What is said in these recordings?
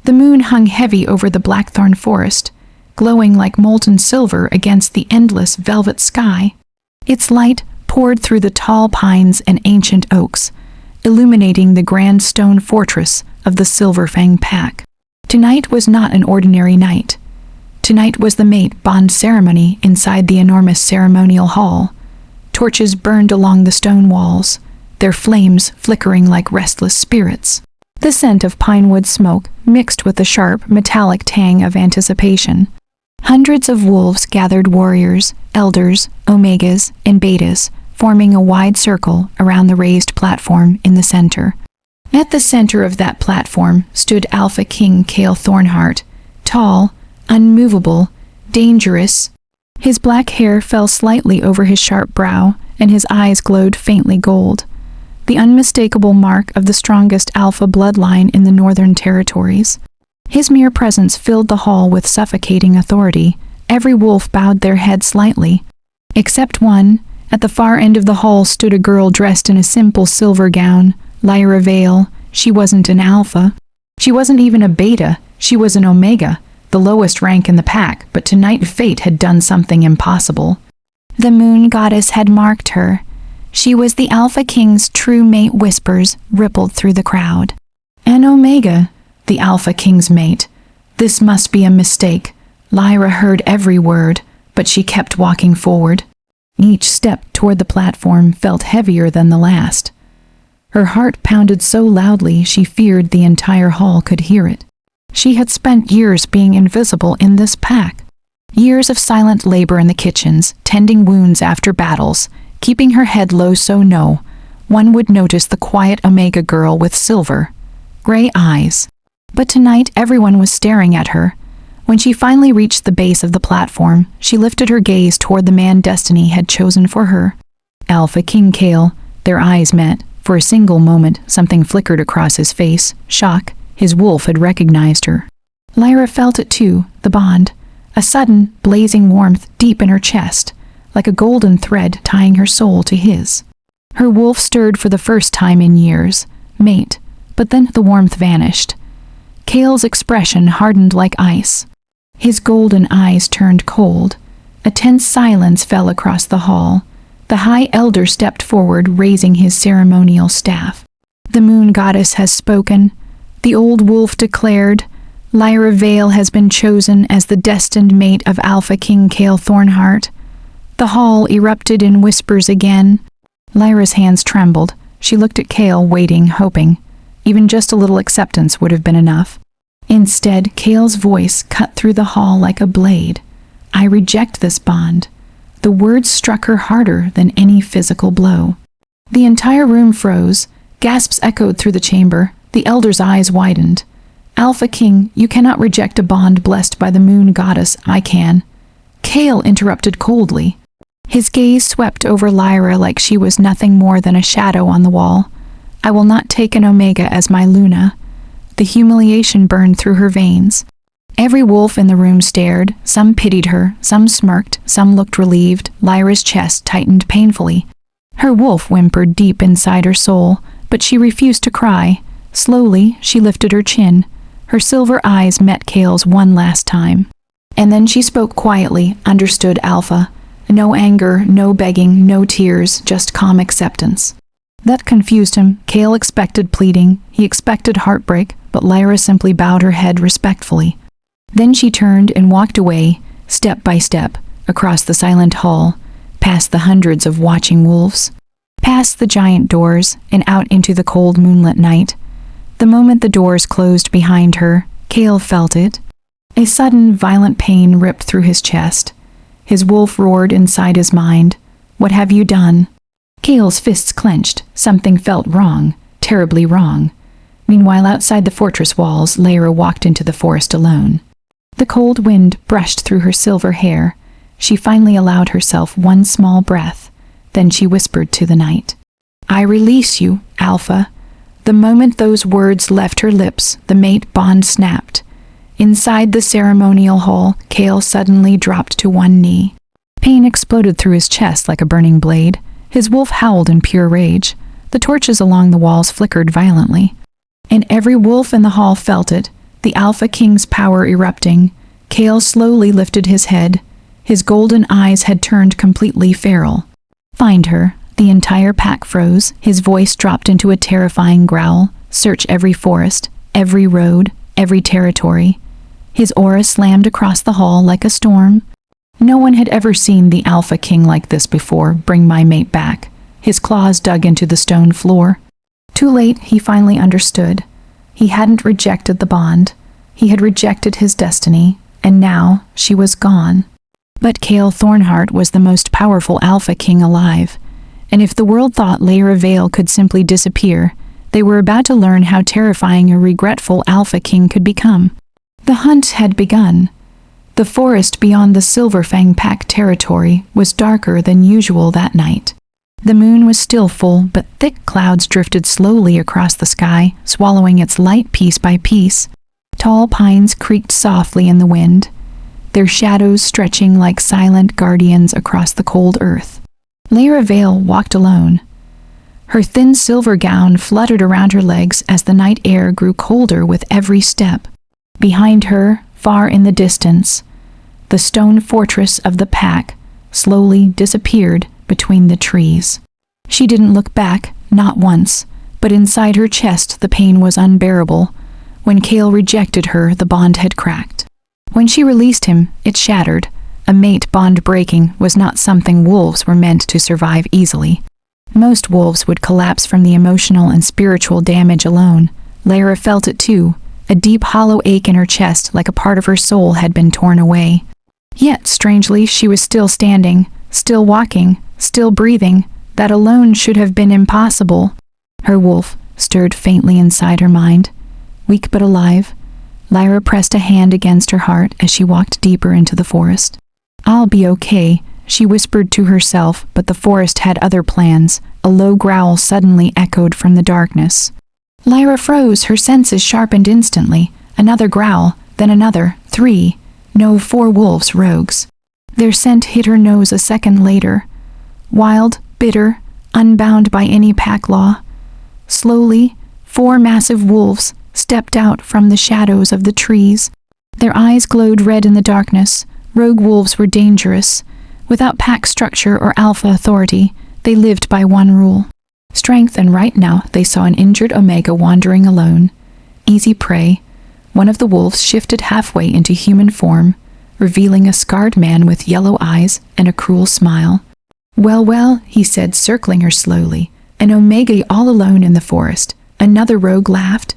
The moon hung heavy over the blackthorn forest, glowing like molten silver against the endless velvet sky. Its light poured through the tall pines and ancient oaks, illuminating the grand stone fortress of the Silverfang Pack. Tonight was not an ordinary night. Tonight was the mate bond ceremony inside the enormous ceremonial hall. Torches burned along the stone walls, their flames flickering like restless spirits. The scent of pine wood smoke mixed with the sharp, metallic tang of anticipation. Hundreds of wolves gathered, warriors, elders, omegas, and betas, forming a wide circle around the raised platform in the center. At the center of that platform stood Alpha King Cale Thornheart, tall, unmovable, dangerous. His black hair fell slightly over his sharp brow, and his eyes glowed faintly gold, the unmistakable mark of the strongest alpha bloodline in the Northern Territories. His mere presence filled the hall with suffocating authority. Every wolf bowed their head slightly. Except one. At the far end of the hall stood a girl dressed in a simple silver gown, Lyra Vale. She wasn't an alpha. She wasn't even a beta. She was an omega, the lowest rank in the pack, but tonight fate had done something impossible. The moon goddess had marked her. She was the Alpha King's true mate. Whispers rippled through the crowd. An omega, the Alpha King's mate. This must be a mistake. Lyra heard every word, but she kept walking forward. Each step toward the platform felt heavier than the last. Her heart pounded so loudly she feared the entire hall could hear it. She had spent years being invisible in this pack. Years of silent labor in the kitchens, tending wounds after battles, keeping her head low so no one would notice the quiet omega girl with silver, gray eyes. But tonight everyone was staring at her. When she finally reached the base of the platform, she lifted her gaze toward the man destiny had chosen for her. Alpha King Cale. Their eyes met. For a single moment, something flickered across his face. Shock. His wolf had recognized her. Lyra felt it too, the bond. A sudden, blazing warmth deep in her chest, like a golden thread tying her soul to his. Her wolf stirred for the first time in years. Mate. But then the warmth vanished. Cale's expression hardened like ice. His golden eyes turned cold. A tense silence fell across the hall. The High Elder stepped forward, raising his ceremonial staff. The moon goddess has spoken. The old wolf declared. Lyra Vale has been chosen as the destined mate of Alpha King Cale Thornheart. The hall erupted in whispers again. Lyra's hands trembled. She looked at Cale, waiting, hoping. Even just a little acceptance would have been enough. Instead, Cale's voice cut through the hall like a blade. I reject this bond. The words struck her harder than any physical blow. The entire room froze. Gasps echoed through the chamber. The elder's eyes widened. Alpha King, you cannot reject a bond blessed by the moon goddess. I can. Cale interrupted coldly. His gaze swept over Lyra like she was nothing more than a shadow on the wall. I will not take an omega as my Luna. The humiliation burned through her veins. Every wolf in the room stared. Some pitied her, some smirked, some looked relieved. Lyra's chest tightened painfully. Her wolf whimpered deep inside her soul, but she refused to cry. Slowly, she lifted her chin. Her silver eyes met Cale's one last time. And then she spoke quietly, understood Alpha. No anger, no begging, no tears, just calm acceptance. That confused him. Cale expected pleading. He expected heartbreak, but Lyra simply bowed her head respectfully. Then she turned and walked away, step by step, across the silent hall, past the hundreds of watching wolves, past the giant doors, and out into the cold moonlit night. The moment the doors closed behind her, Cale felt it. A sudden, violent pain ripped through his chest. His wolf roared inside his mind. What have you done? Cale's fists clenched. Something felt wrong, terribly wrong. Meanwhile, outside the fortress walls, Lyra walked into the forest alone. The cold wind brushed through her silver hair. She finally allowed herself one small breath. Then she whispered to the night. I release you, Alpha. The moment those words left her lips, the mate bond snapped. Inside the ceremonial hall, Cale suddenly dropped to one knee. Pain exploded through his chest like a burning blade. His wolf howled in pure rage. The torches along the walls flickered violently. And every wolf in the hall felt it. the Alpha King's power erupting, Kale slowly lifted his head. His golden eyes had turned completely feral. Find her. The entire pack froze. His voice dropped into a terrifying growl. Search every forest, every road, every territory. His aura slammed across the hall like a storm. No one had ever seen the Alpha King like this before. Bring my mate back. His claws dug into the stone floor. Too late, he finally understood. He hadn't rejected the bond. He had rejected his destiny, and now she was gone. But Kale Thornheart was the most powerful Alpha King alive, and if the world thought Lyra Vale could simply disappear, they were about to learn how terrifying a regretful Alpha King could become. The hunt had begun. The forest beyond the Silverfang Pack territory was darker than usual that night. The moon was still full, but thick clouds drifted slowly across the sky, swallowing its light piece by piece. Tall pines creaked softly in the wind, their shadows stretching like silent guardians across the cold earth. Lyra Vale walked alone. Her thin silver gown fluttered around her legs as the night air grew colder with every step. Behind her, far in the distance, the stone fortress of the pack slowly disappeared between the trees. She didn't look back, not once, but inside her chest the pain was unbearable. When Kale rejected her, the bond had cracked. When she released him, it shattered. A mate bond breaking was not something wolves were meant to survive easily. Most wolves would collapse from the emotional and spiritual damage alone. Lyra felt it too, a deep hollow ache in her chest like a part of her soul had been torn away. Yet, strangely, she was still standing, still walking, still breathing. That alone should have been impossible. Her wolf stirred faintly inside her mind. Weak but alive, Lyra pressed a hand against her heart as she walked deeper into the forest. I'll be okay, she whispered to herself, but the forest had other plans. A low growl suddenly echoed from the darkness. Lyra froze, her senses sharpened instantly. Another growl, then another, 3. No, 4 wolves, rogues. Their scent hit her nose a second later. Wild, bitter, unbound by any pack law. Slowly, 4 massive wolves stepped out from the shadows of the trees. Their eyes glowed red in the darkness. Rogue wolves were dangerous. Without pack structure or alpha authority, they lived by one rule: strength, and right now they saw an injured Omega wandering alone. Easy prey. One of the wolves shifted halfway into human form, revealing a scarred man with yellow eyes and a cruel smile. Well, he said, circling her slowly. An Omega all alone in the forest. Another rogue laughed.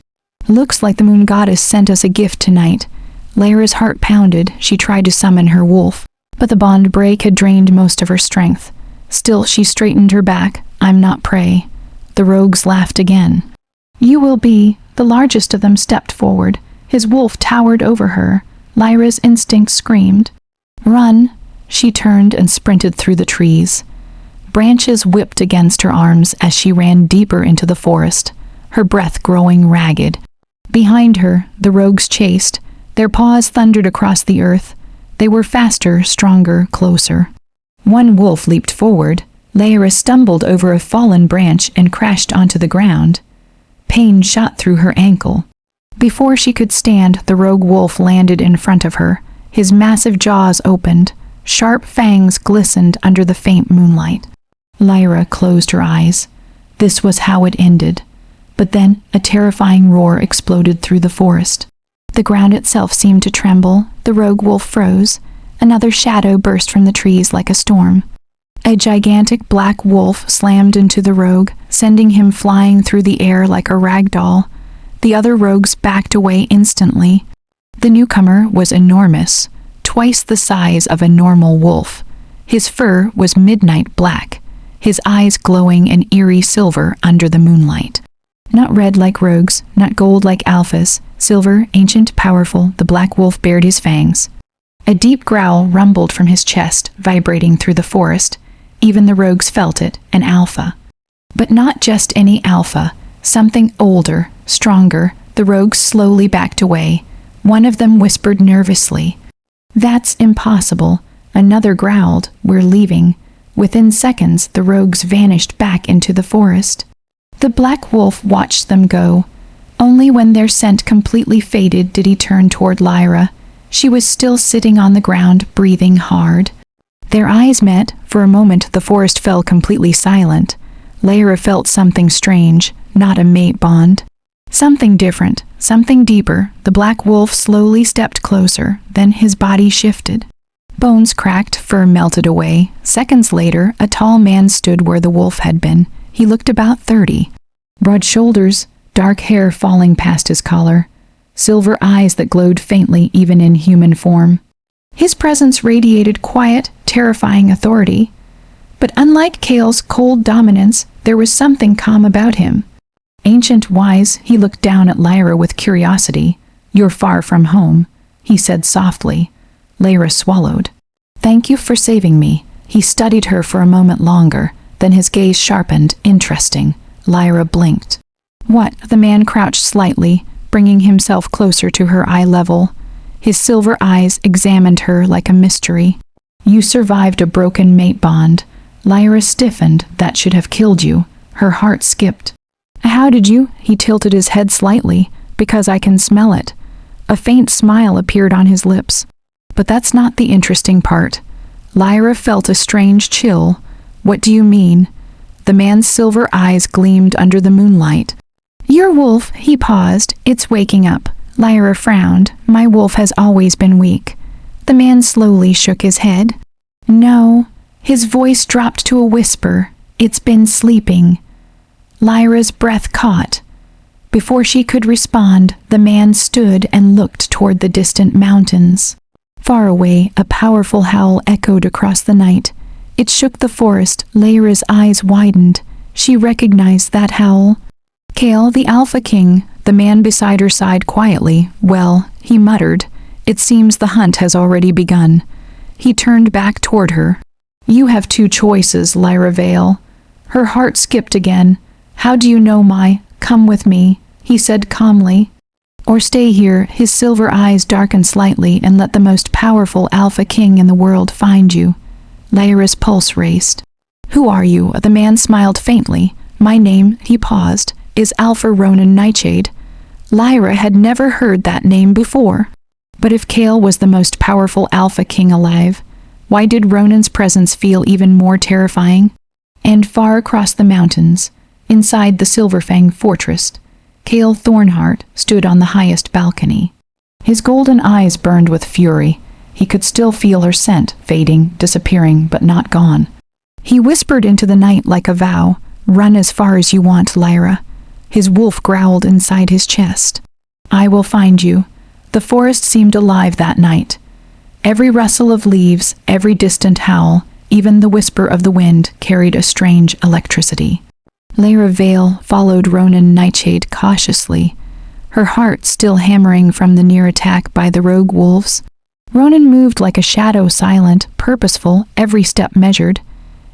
Looks like the moon goddess sent us a gift tonight. Lyra's heart pounded. She tried to summon her wolf, but the bond break had drained most of her strength. Still, she straightened her back. I'm not prey. The rogues laughed again. You will be. The largest of them stepped forward. His wolf towered over her. Lyra's instinct screamed. Run! She turned and sprinted through the trees. Branches whipped against her arms as she ran deeper into the forest, her breath growing ragged. Behind her, the rogues chased. Their paws thundered across the earth. They were faster, stronger, closer. One wolf leaped forward. Lyra stumbled over a fallen branch and crashed onto the ground. Pain shot through her ankle. Before she could stand, the rogue wolf landed in front of her. His massive jaws opened. Sharp fangs glistened under the faint moonlight. Lyra closed her eyes. This was how it ended. But then a terrifying roar exploded through the forest. The ground itself seemed to tremble. The rogue wolf froze. Another shadow burst from the trees like a storm. A gigantic black wolf slammed into the rogue, sending him flying through the air like a rag doll. The other rogues backed away instantly. The newcomer was enormous, twice the size of a normal wolf. His fur was midnight black, his eyes glowing an eerie silver under the moonlight. Not red like rogues, not gold like alphas, silver, ancient, powerful, the black wolf bared his fangs. A deep growl rumbled from his chest, vibrating through the forest. Even the rogues felt it, an alpha. But not just any alpha, something older, stronger. The rogues slowly backed away. One of them whispered nervously, "That's impossible." Another growled, "We're leaving." Within seconds, the rogues vanished back into the forest. The black wolf watched them go. Only when their scent completely faded did he turn toward Lyra. She was still sitting on the ground, breathing hard. Their eyes met. For a moment the forest fell completely silent. Lyra felt something strange, not a mate bond. Something different, something deeper. The black wolf slowly stepped closer, then his body shifted. Bones cracked, fur melted away. Seconds later, a tall man stood where the wolf had been. He looked about 30. Broad shoulders, dark hair falling past his collar, silver eyes that glowed faintly even in human form. His presence radiated quiet, terrifying authority. But unlike Kale's cold dominance, there was something calm about him. Ancient wise, he looked down at Lyra with curiosity. "You're far from home," he said softly. Lyra swallowed. "Thank you for saving me." He studied her for a moment longer, then his gaze sharpened. "Interesting." Lyra blinked. "What?" The man crouched slightly, bringing himself closer to her eye level. His silver eyes examined her like a mystery. "You survived a broken mate bond." Lyra stiffened. "That should have killed you." Her heart skipped. "How did you?" He tilted his head slightly. "Because I can smell it." A faint smile appeared on his lips. "But that's not the interesting part." Lyra felt a strange chill. "What do you mean?" The man's silver eyes gleamed under the moonlight. "Your wolf," he paused, "it's waking up." Lyra frowned. "My wolf has always been weak." The man slowly shook his head. "No." His voice dropped to a whisper. "It's been sleeping." Lyra's breath caught. Before she could respond, the man stood and looked toward the distant mountains. Far away, a powerful howl echoed across the night. It shook the forest. Lyra's eyes widened. She recognized that howl. "Kale, the Alpha King." The man beside her sighed quietly. "Well," he muttered, "it seems the hunt has already begun." He turned back toward her. "You have two choices, Lyra Vale." Her heart skipped again. "How do you know my—" "Come with me," he said calmly. "Or stay here." His silver eyes darkened slightly. "And let the most powerful Alpha King in the world find you." Lyra's pulse raced. "Who are you?" The man smiled faintly. "My name," he paused, "is Alpha Ronan Nightshade." Lyra had never heard that name before. But if Kale was the most powerful Alpha King alive, why did Ronan's presence feel even more terrifying? And far across the mountains, inside the Silverfang fortress, Kale Thornheart stood on the highest balcony. His golden eyes burned with fury. He could still feel her scent, fading, disappearing, but not gone. He whispered into the night like a vow, "Run as far as you want, Lyra." His wolf growled inside his chest. "I will find you." The forest seemed alive that night. Every rustle of leaves, every distant howl, even the whisper of the wind carried a strange electricity. Lyra Vale followed Ronan Nightshade cautiously, her heart still hammering from the near attack by the rogue wolves. Ronan moved like a shadow, silent, purposeful, every step measured.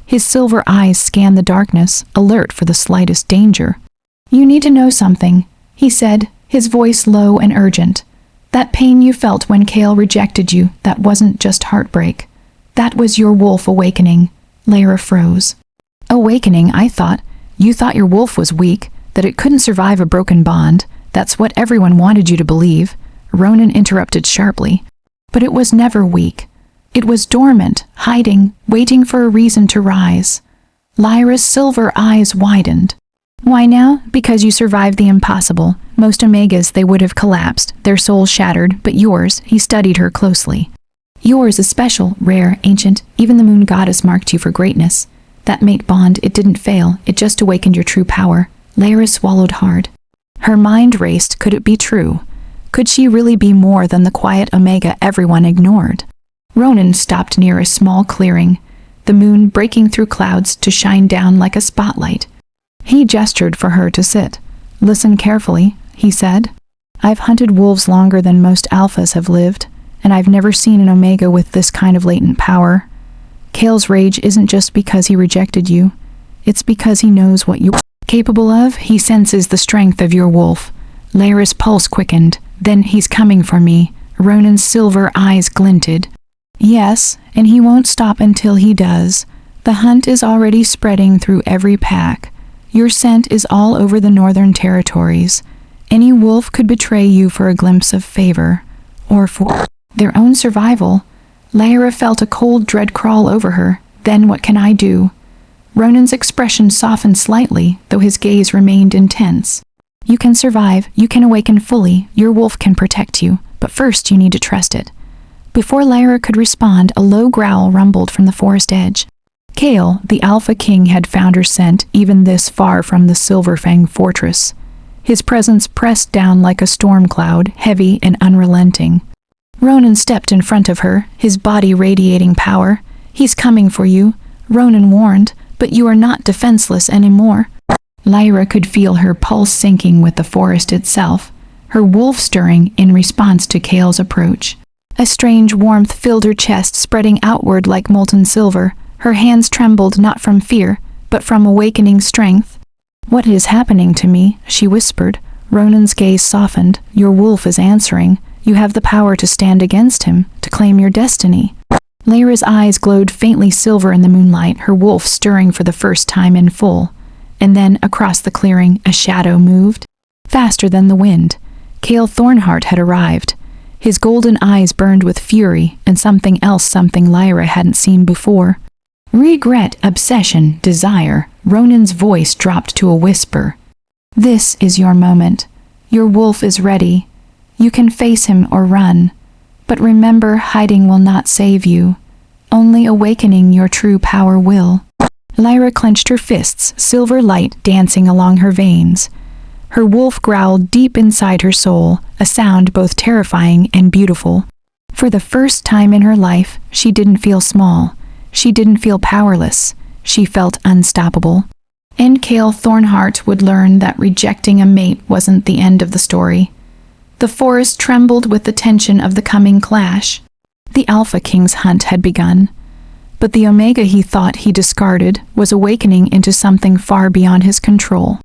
His silver eyes scanned the darkness, alert for the slightest danger. "You need to know something," he said, his voice low and urgent. "That pain you felt when Kale rejected you, that wasn't just heartbreak. That was your wolf awakening." Lyra froze. "Awakening, I thought. You thought your wolf was weak, that it couldn't survive a broken bond. That's what everyone wanted you to believe." Ronan interrupted sharply. "But it was never weak. It was dormant, hiding, waiting for a reason to rise." Lyra's silver eyes widened. "Why now?" "Because you survived the impossible. Most Omegas, they would have collapsed, their souls shattered, but yours," he studied her closely. "Yours is special, rare, ancient. Even the moon goddess marked you for greatness. That mate bond, it didn't fail, it just awakened your true power." Lyra swallowed hard. Her mind raced. Could it be true? Could she really be more than the quiet Omega everyone ignored? Ronan stopped near a small clearing, the moon breaking through clouds to shine down like a spotlight. He gestured for her to sit. "Listen carefully," he said. "I've hunted wolves longer than most alphas have lived, and I've never seen an Omega with this kind of latent power. Kale's rage isn't just because he rejected you. It's because he knows what you're capable of. He senses the strength of your wolf." Lyra's pulse quickened. "Then he's coming for me." Ronan's silver eyes glinted. "Yes, and he won't stop until he does. The hunt is already spreading through every pack. Your scent is all over the northern territories. Any wolf could betray you for a glimpse of favor, or for their own survival. Lyra felt a cold dread crawl over her. Then what can I do? Ronan's expression softened slightly, though his gaze remained intense. You can survive, you can awaken fully, your wolf can protect you, but first you need to trust it. Before Lyra could respond, a low growl rumbled from the forest edge. Kale, the Alpha King, had found her scent even this far from the Silverfang fortress. His presence pressed down like a storm cloud, heavy and unrelenting. Ronan stepped in front of her, his body radiating power. He's coming for you, Ronan warned, but you are not defenseless anymore. Lyra could feel her pulse sinking with the forest itself, her wolf stirring in response to Kale's approach. A strange warmth filled her chest, spreading outward like molten silver. Her hands trembled not from fear, but from awakening strength. What is happening to me? She whispered. Ronan's gaze softened. Your wolf is answering. You have the power to stand against him, to claim your destiny. Lyra's eyes glowed faintly silver in the moonlight, her wolf stirring for the first time in full. And then, across the clearing, a shadow moved. Faster than the wind. Kale Thornheart had arrived. His golden eyes burned with fury, and something else, something Lyra hadn't seen before. Regret, obsession, desire. Ronan's voice dropped to a whisper. This is your moment. Your wolf is ready. You can face him or run. But remember, hiding will not save you. Only awakening your true power will. Lyra clenched her fists, silver light dancing along her veins. Her wolf growled deep inside her soul, a sound both terrifying and beautiful. For the first time in her life, she didn't feel small. She didn't feel powerless. She felt unstoppable. And Kale Thornheart would learn that rejecting a mate wasn't the end of the story. The forest trembled with the tension of the coming clash. The Alpha King's hunt had begun. But the Omega he thought he discarded was awakening into something far beyond his control.